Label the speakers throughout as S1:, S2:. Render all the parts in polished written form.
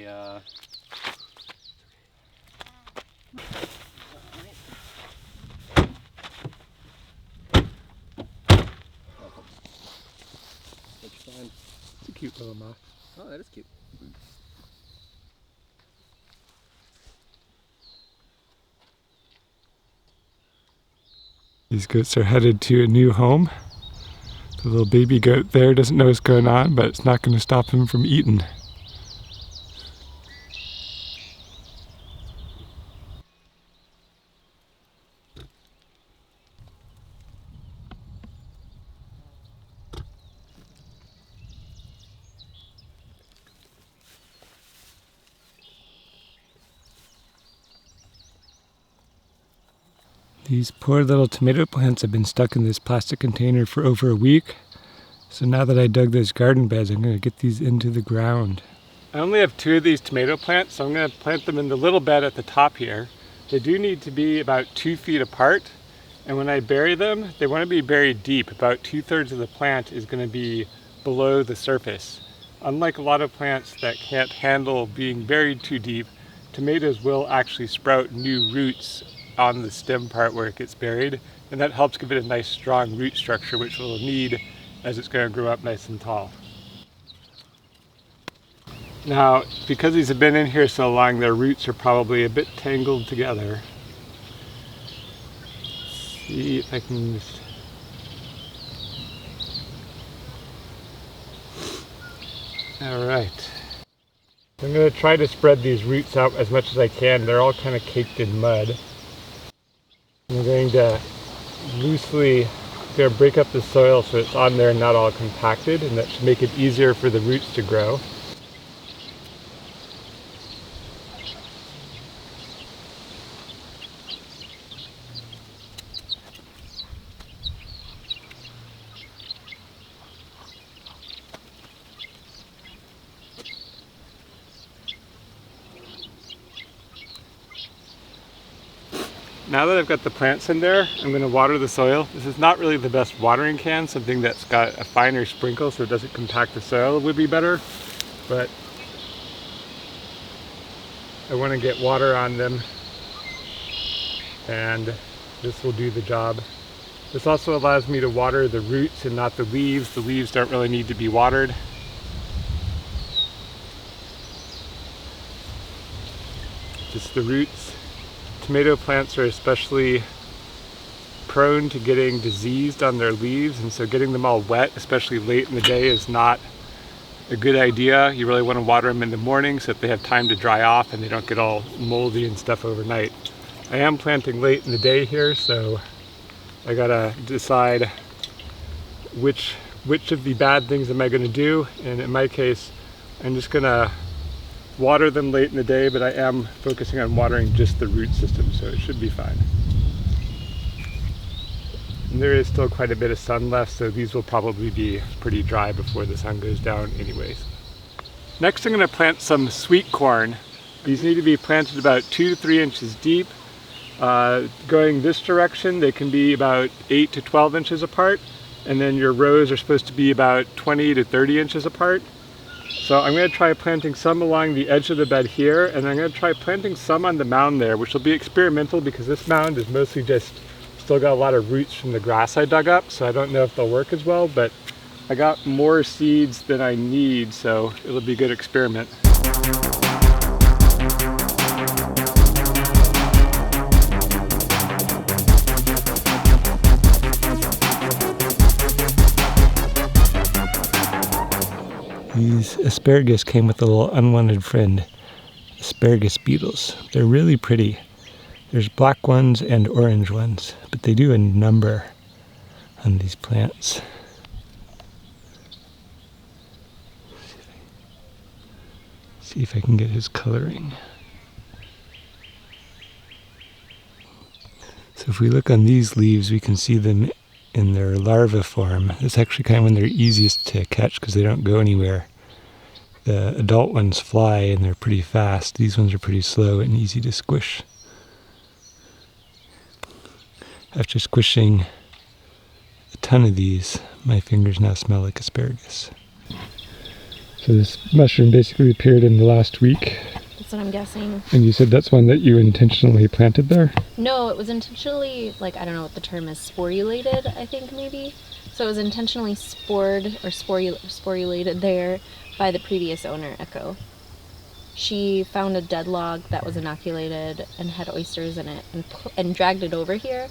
S1: It's a cute little moth.
S2: Oh, that is cute.
S1: These goats are headed to a new home. The little baby goat there doesn't know what's going on, but it's not going to stop him from eating. These poor little tomato plants have been stuck in this plastic container for over a week. So now that I dug those garden beds, I'm going to get these into the ground. I only have 2 of these tomato plants, so I'm going to plant them in the little bed at the top here. They do need to be about 2 feet apart. And when I bury them, they want to be buried deep. About 2/3 of the plant is going to be below the surface. Unlike a lot of plants that can't handle being buried too deep, tomatoes will actually sprout new roots on the stem part where it gets buried, and that helps give it a nice strong root structure, which we'll need as it's going to grow up nice and tall. Now, because these have been in here so long, their roots are probably a bit tangled together. Let's see if I can just... Alright. I'm going to try to spread these roots out as much as I can. They're all kind of caked in mud. I'm going to loosely break up the soil so it's on there and not all compacted, and that should make it easier for the roots to grow. Now that I've got the plants in there, I'm going to water the soil. This is not really the best watering can. Something that's got a finer sprinkle so it doesn't compact the soil would be better. But I want to get water on them, and this will do the job. This also allows me to water the roots and not the leaves. The leaves don't really need to be watered. Just the roots. Tomato plants are especially prone to getting diseased on their leaves, and so getting them all wet, especially late in the day, is not a good idea. You really want to water them in the morning so that they have time to dry off and they don't get all moldy and stuff overnight. I am planting late in the day here, so I gotta decide which of the bad things am I going to do, and in my case I'm just gonna water them late in the day, but I am focusing on watering just the root system, so it should be fine. And there is still quite a bit of sun left, so these will probably be pretty dry before the sun goes down anyways. Next I'm going to plant some sweet corn. These need to be planted about 2 to 3 inches deep. Going this direction, they can be about 8 to 12 inches apart, and then your rows are supposed to be about 20 to 30 inches apart. So I'm going to try planting some along the edge of the bed here, and I'm going to try planting some on the mound there, which will be experimental because this mound is mostly just still got a lot of roots from the grass I dug up, so I don't know if they'll work as well, but I got more seeds than I need, so it'll be a good experiment. These asparagus came with a little unwanted friend, asparagus beetles. They're really pretty. There's black ones and orange ones, but they do a number on these plants. See if I can get his coloring. So if we look on these leaves, we can see them in their larva form. It's actually kind of when they're easiest to catch because they don't go anywhere. The adult ones fly and they're pretty fast. These ones are pretty slow and easy to squish. After squishing a ton of these, my fingers now smell like asparagus. So this mushroom basically appeared in the last week.
S2: That's what I'm guessing.
S1: And you said that's one that you intentionally planted there?
S2: No, it was intentionally, like, I don't know what the term is, sporulated, I think maybe. So it was intentionally spored or sporulated there by the previous owner, Echo. She found a dead log that was inoculated and had oysters in it and dragged it over here,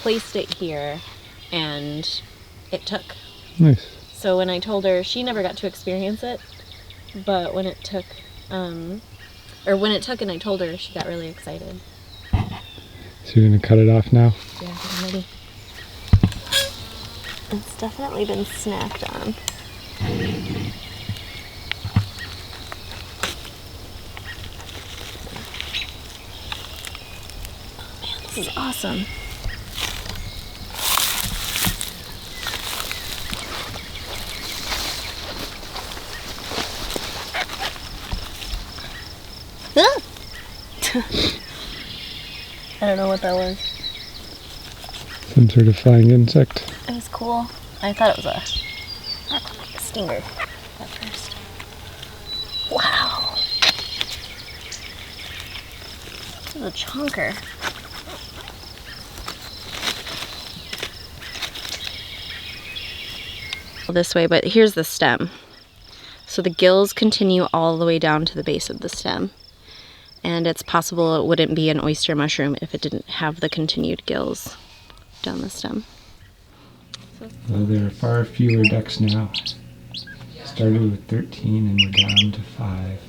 S2: placed it here, and it took.
S1: Nice.
S2: So when I told her, she never got to experience it, but when it took, and I told her, she got really excited.
S1: So you're gonna cut it off now?
S2: Yeah, I'm ready. It's definitely been snacked on. Oh man, this is awesome. I don't know what that was.
S1: Some sort of flying insect.
S2: It was cool. I thought it was a stinger at first. Wow. This is a chonker. This way, but here's the stem. So the gills continue all the way down to the base of the stem. And it's possible it wouldn't be an oyster mushroom if it didn't have the continued gills down the stem.
S1: Well, there are far fewer ducks now. Started with 13 and we're down to 5.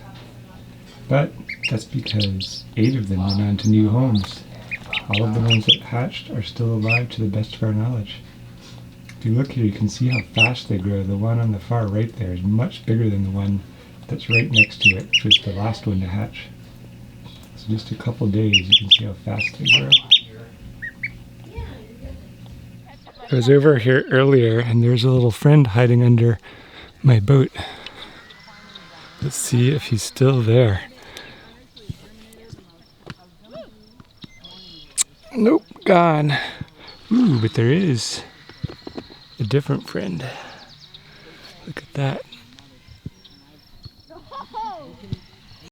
S1: But that's because 8 of them went on to new homes. All of the ones that hatched are still alive to the best of our knowledge. If you look here, you can see how fast they grow. The one on the far right there is much bigger than the one that's right next to it, which was the last one to hatch. So just a couple days, you can see how fast they grow. I was over here earlier and there's a little friend hiding under my boat. Let's see if he's still there. Nope, gone. Ooh, but there is a different friend. Look at that.